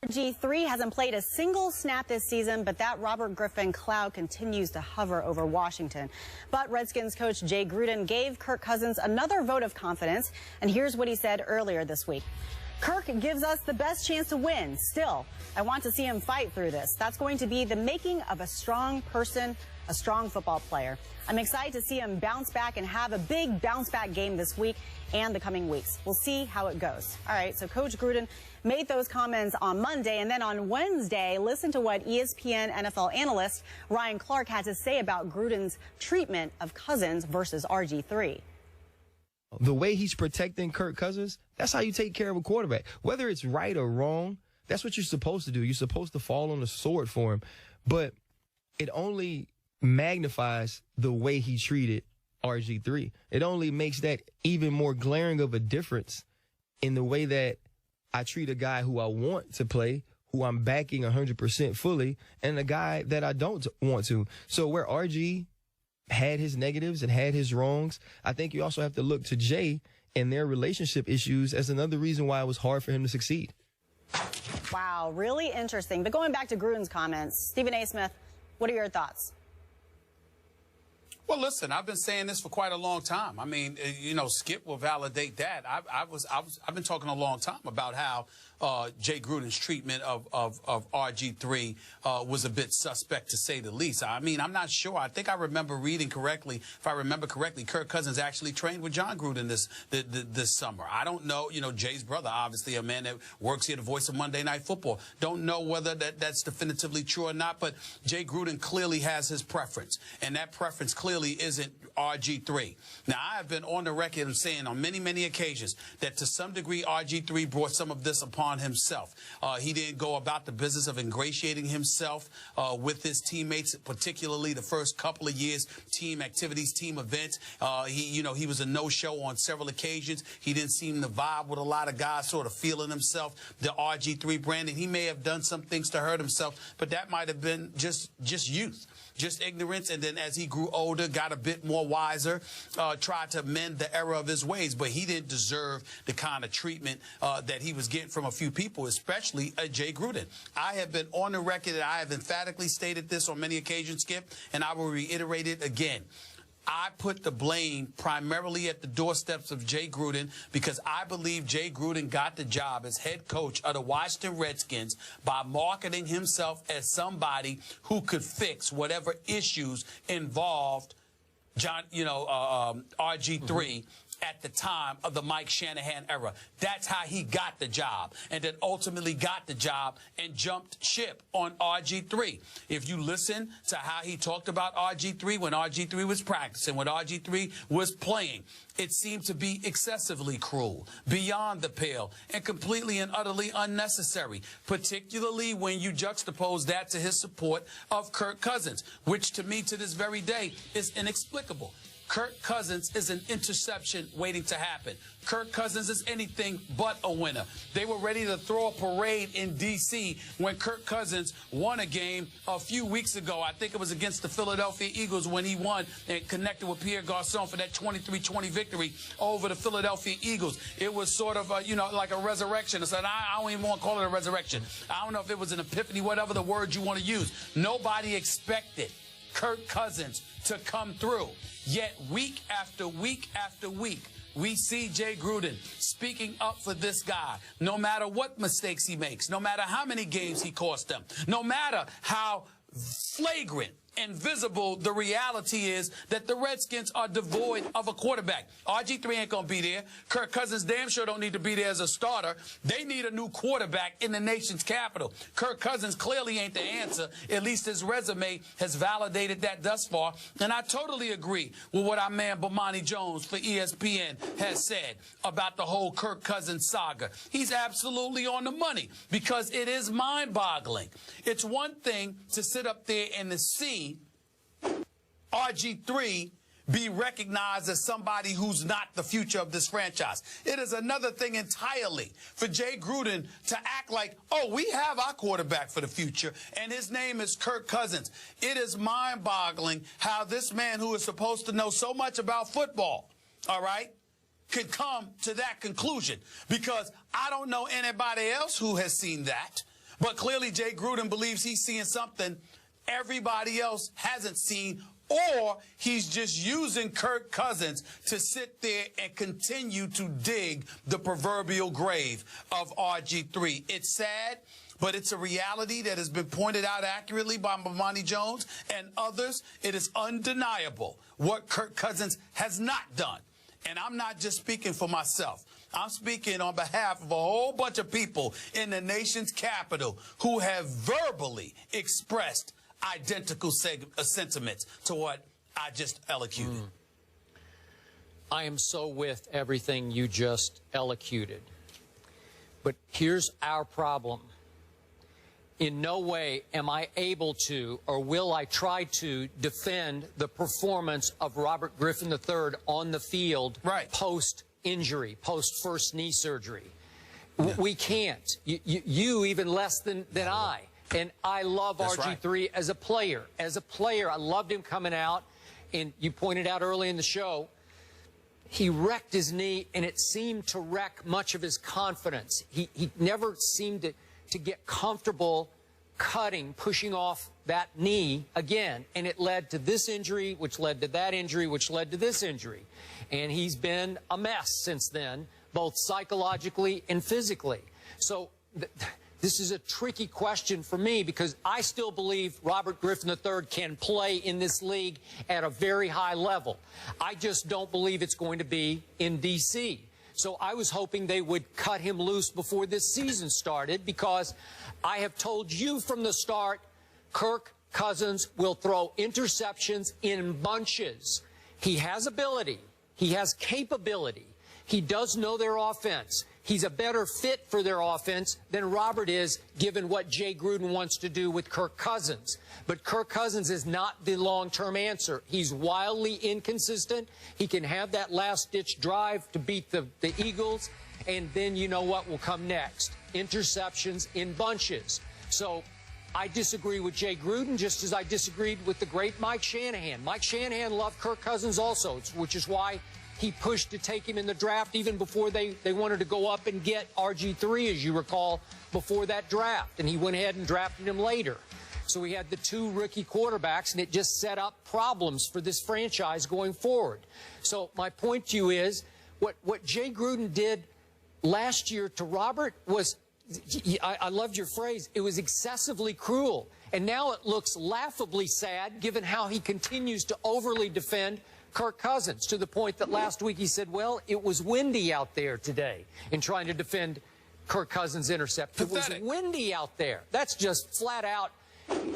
RG3 hasn't played a single snap this season, but that Robert Griffin cloud continues to hover over Washington. But Redskins coach Jay Gruden gave Kirk Cousins another vote of confidence, and here's what he said earlier this week. Kirk gives us the best chance to win. Still, I want to see him fight through this. That's going to be the making of a strong person, a strong football player. I'm excited to see him bounce back and have a big bounce back game this week and the coming weeks. We'll see how it goes. All right, so Coach Gruden made those comments on Monday, and then on Wednesday, listen to what ESPN NFL analyst Ryan Clark had to say about Gruden's treatment of Cousins versus RG3. The way he's protecting Kirk Cousins, that's how you take care of a quarterback. Whether it's right or wrong, that's what you're supposed to do. You're supposed to fall on the sword for him. But it only magnifies the way he treated RG3. It only makes that even more glaring of a difference in the way that I treat a guy who I want to play, who I'm backing 100% fully, and a guy that I don't want to. So where RG had his negatives and had his wrongs, I think you also have to look to Jay and their relationship issues as another reason why it was hard for him to succeed. Wow, really interesting. But going back to Gruden's comments, Stephen A. Smith, what are your thoughts? Well, listen, I've been saying this for quite a long time. I mean, you know, Skip will validate that. I've been talking a long time about how Jay Gruden's treatment of RG3 was a bit suspect, to say the least. I mean, I'm not sure. I think I remember reading correctly. If I remember correctly, Kirk Cousins actually trained with John Gruden this summer. I don't know. You know, Jay's brother, obviously a man that works here, the voice of Monday Night Football. Don't know whether that's definitively true or not, but Jay Gruden clearly has his preference, and that preference clearly isn't RG3. Now, I have been on the record of saying on many, many occasions that to some degree RG3 brought some of this upon himself. He didn't go about the business of ingratiating himself with his teammates, particularly the first couple of years, team activities, team events. He was a no-show on several occasions. He didn't seem to vibe with a lot of guys, sort of feeling himself, the RG3 brand, and he may have done some things to hurt himself, but that might have been just youth, just ignorance, and then as he grew older, got a bit more wiser, tried to mend the error of his ways, but he didn't deserve the kind of treatment that he was getting from a few people, especially Jay Gruden. I have been on the record, and I have emphatically stated this on many occasions, Skip, and I will reiterate it again. I put the blame primarily at the doorsteps of Jay Gruden because I believe Jay Gruden got the job as head coach of the Washington Redskins by marketing himself as somebody who could fix whatever issues involved RG3 at the time of the Mike Shanahan era. That's how he got the job, and then ultimately got the job and jumped ship on RG3. If you listen to how he talked about RG3 when RG3 was practicing, when RG3 was playing, it seemed to be excessively cruel, beyond the pale, and completely and utterly unnecessary, particularly when you juxtapose that to his support of Kirk Cousins, which to me to this very day is inexplicable. Kirk Cousins is an interception waiting to happen. Kirk Cousins is anything but a winner. They were ready to throw a parade in D.C. when Kirk Cousins won a game a few weeks ago. I think it was against the Philadelphia Eagles when he won and connected with Pierre Garçon for that 23-20 victory over the Philadelphia Eagles. It was sort of, like a resurrection. I don't even want to call it a resurrection. I don't know if it was an epiphany, whatever the word you want to use. Nobody expected Kirk Cousins to come through. Yet week after week after week, we see Jay Gruden speaking up for this guy, no matter what mistakes he makes, no matter how many games he cost them, no matter how flagrant and visible the reality is that the Redskins are devoid of a quarterback. RG3 ain't going to be there. Kirk Cousins damn sure don't need to be there as a starter. They need a new quarterback in the nation's capital. Kirk Cousins clearly ain't the answer. At least his resume has validated that thus far. And I totally agree with what our man Bomani Jones for ESPN has said about the whole Kirk Cousins saga. He's absolutely on the money because it is mind-boggling. It's one thing to sit up there and to see RG3 be recognized as somebody who's not the future of this franchise. It is another thing entirely for Jay Gruden to act like, oh, we have our quarterback for the future, and his name is Kirk Cousins. It is mind-boggling how this man who is supposed to know so much about football, all right, could come to that conclusion, because I don't know anybody else who has seen that. But clearly Jay Gruden believes he's seeing something everybody else hasn't seen, or he's just using Kirk Cousins to sit there and continue to dig the proverbial grave of RG3. It's sad, but it's a reality that has been pointed out accurately by Bomani Jones and others. It is undeniable what Kirk Cousins has not done. And I'm not just speaking for myself. I'm speaking on behalf of a whole bunch of people in the nation's capital who have verbally expressed identical sentiments to what I just elocuted. I am so with everything you just elocuted. But here's our problem. In no way am I able to, or will I try to, defend the performance of Robert Griffin III on the field post-injury, post-first knee surgery. We can't. You even less than I. And I love RG3 as a player. As a player, I loved him coming out. And you pointed out early in the show, he wrecked his knee, and it seemed to wreck much of his confidence. He never seemed to get comfortable cutting, pushing off that knee again. And it led to this injury, which led to that injury, which led to this injury. And he's been a mess since then, both psychologically and physically. So this is a tricky question for me because I still believe Robert Griffin III can play in this league at a very high level. I just don't believe it's going to be in D.C. So I was hoping they would cut him loose before this season started because I have told you from the start, Kirk Cousins will throw interceptions in bunches. He has ability. He has capability. He does know their offense. He's a better fit for their offense than Robert is, given what Jay Gruden wants to do with Kirk Cousins. But Kirk Cousins is not the long-term answer. He's wildly inconsistent. He can have that last-ditch drive to beat the Eagles, and then you know what will come next. Interceptions in bunches. So I disagree with Jay Gruden just as I disagreed with the great Mike Shanahan. Mike Shanahan loved Kirk Cousins also, which is why he pushed to take him in the draft even before they wanted to go up and get RG3, as you recall, before that draft. And he went ahead and drafted him later. So we had the two rookie quarterbacks, and it just set up problems for this franchise going forward. So my point to you is what Jay Gruden did last year to Robert was, I loved your phrase, it was excessively cruel. And now it looks laughably sad given how he continues to overly defend Kirk Cousins, to the point that last week he said, well, it was windy out there today in trying to defend Kirk Cousins' interception. It was windy out there. That's just flat out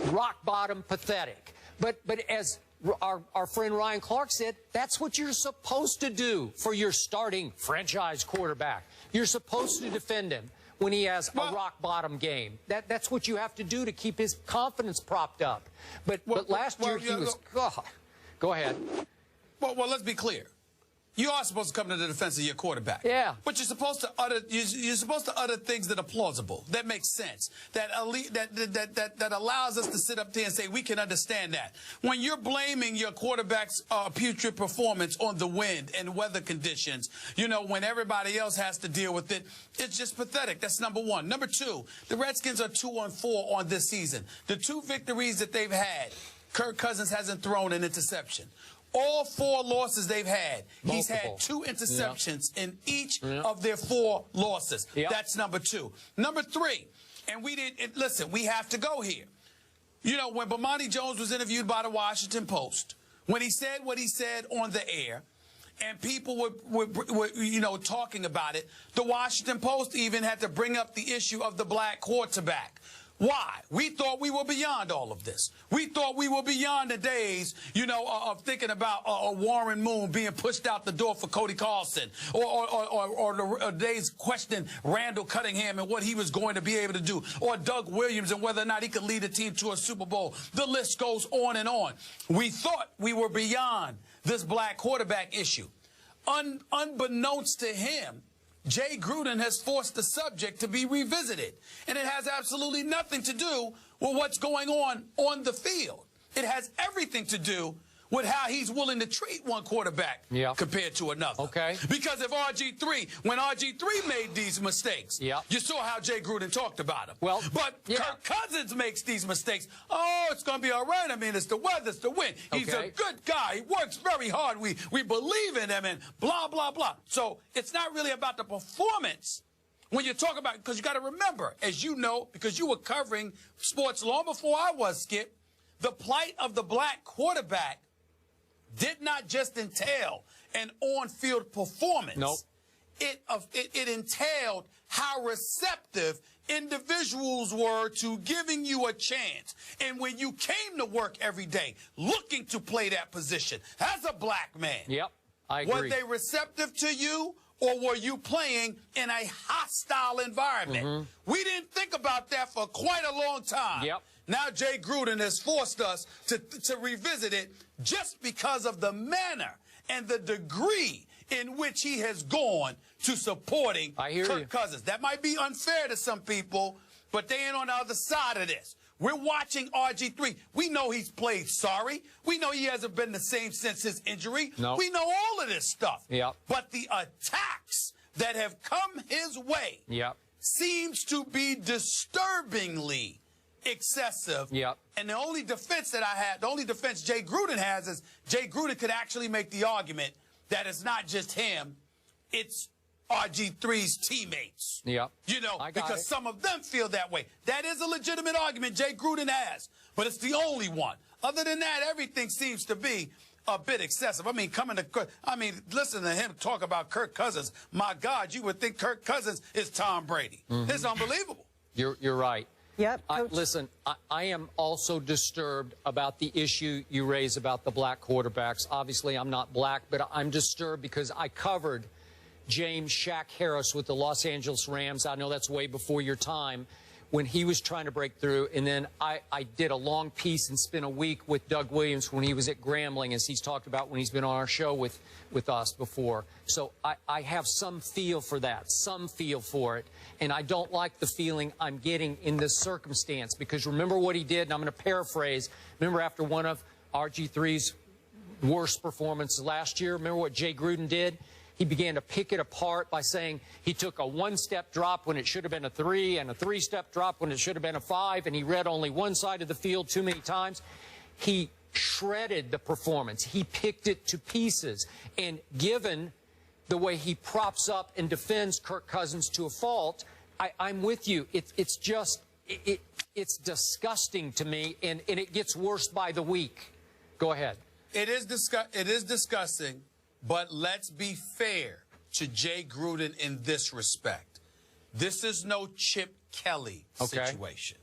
rock bottom pathetic. But as our friend Ryan Clark said, that's what you're supposed to do for your starting franchise quarterback. You're supposed to defend him when he has a rock bottom game. That's what you have to do to keep his confidence propped up. But last year he was, go ahead. Well, let's be clear. You are supposed to come to the defense of your quarterback. Yeah. But you're supposed to utter things that are plausible, that make sense, that allows us to sit up there and say we can understand that. When you're blaming your quarterback's putrid performance on the wind and weather conditions, you know, when everybody else has to deal with it, it's just pathetic. That's number one. Number two, the Redskins are 2-4 on this season. The two victories that they've had, Kirk Cousins hasn't thrown an interception. All 4 losses they've had, he's had 2 interceptions in each of their 4 losses. That's number 2. Number 3, and listen, we have to go here. You know, when Bomani Jones was interviewed by the Washington Post, when he said what he said on the air, and people were you know, talking about it, the Washington Post even had to bring up the issue of the black quarterback. Why? We thought we were beyond all of this. We thought we were beyond the days, you know, of thinking about Warren Moon being pushed out the door for Cody Carlson, or the days questioning Randall Cunningham and what he was going to be able to do, or Doug Williams and whether or not he could lead a team to a Super Bowl. The list goes on and on. We thought we were beyond this black quarterback issue. Unbeknownst to him, Jay Gruden has forced the subject to be revisited. And it has absolutely nothing to do with what's going on the field. It has everything to do with how he's willing to treat one quarterback compared to another. Okay. Because if when RG3 made these mistakes, you saw how Jay Gruden talked about him. Well, but Kirk Cousins makes these mistakes. Oh, it's going to be all right. I mean, it's the weather, it's the wind. He's a good guy. He works very hard. We believe in him and blah, blah, blah. So it's not really about the performance. When you talk about, because you got to remember, as you know, because you were covering sports long before I was, Skip, the plight of the black quarterback did not just entail an on-field performance. Nope. It entailed how receptive individuals were to giving you a chance. And when you came to work every day looking to play that position as a black man, I agree. were they receptive to you? Or were you playing in a hostile environment? We didn't think about that for quite a long time. Now Jay Gruden has forced us to revisit it just because of the manner and the degree in which he has gone to supporting Kirk Cousins. That might be unfair to some people, but they ain't on the other side of this. We're watching RG3. We know he's played sorry. We know he hasn't been the same since his injury. We know all of this stuff. But the attacks that have come his way seems to be disturbingly excessive. And the only defense that I had, the only defense Jay Gruden has is Jay Gruden could actually make the argument that it's not just him, it's RG3's teammates. You know, because some of them feel that way. That is a legitimate argument Jay Gruden has, but it's the only one. Other than that, everything seems to be a bit excessive. I mean, listen to him talk about Kirk Cousins. My God, you would think Kirk Cousins is Tom Brady. It's unbelievable. You're right. Listen, I am also disturbed about the issue you raise about the black quarterbacks. Obviously, I'm not black, but I'm disturbed because I covered James Shaq Harris with the Los Angeles Rams. I know that's way before your time, when he was trying to break through. And then I did a long piece and spent a week with Doug Williams when he was at Grambling, as he's talked about when he's been on our show with us before. So I have some feel for that, some feel for it. And I don't like the feeling I'm getting in this circumstance, because remember what he did, and I'm going to paraphrase. Remember after one of RG3's worst performances last year, remember what Jay Gruden did? He began to pick it apart by saying he took a one-step drop when it should have been a 3 and a 3-step drop when it should have been a 5, and he read only one side of the field too many times. He shredded the performance. He picked it to pieces. And given the way he props up and defends Kirk Cousins to a fault, I'm with you. It's just, it's disgusting to me, and it gets worse by the week. Go ahead. It is disgusting. But let's be fair to Jay Gruden in this respect. This is no Chip Kelly situation.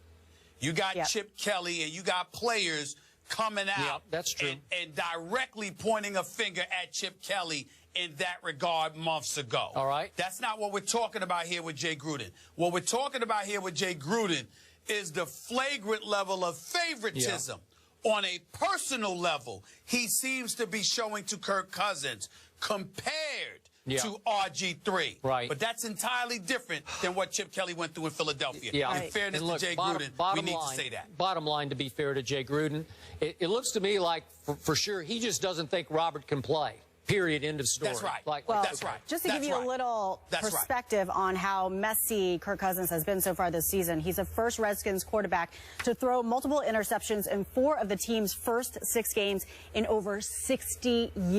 You got Chip Kelly and you got players coming out that's true. And directly pointing a finger at Chip Kelly in that regard months ago. All right. That's not what we're talking about here with Jay Gruden. What we're talking about here with Jay Gruden is the flagrant level of favoritism. On a personal level, he seems to be showing to Kirk Cousins compared to RG3. Right. But that's entirely different than what Chip Kelly went through in Philadelphia. In fairness to Jay Gruden, we need to say that. Bottom line, to be fair to Jay Gruden, it looks to me like, for sure, he just doesn't think Robert can play. Period. End of story. That's right. That's right. Just to give you a little perspective on how messy Kirk Cousins has been so far this season, he's the first Redskins quarterback to throw multiple interceptions in 4 of the team's first 6 games in over 60 years.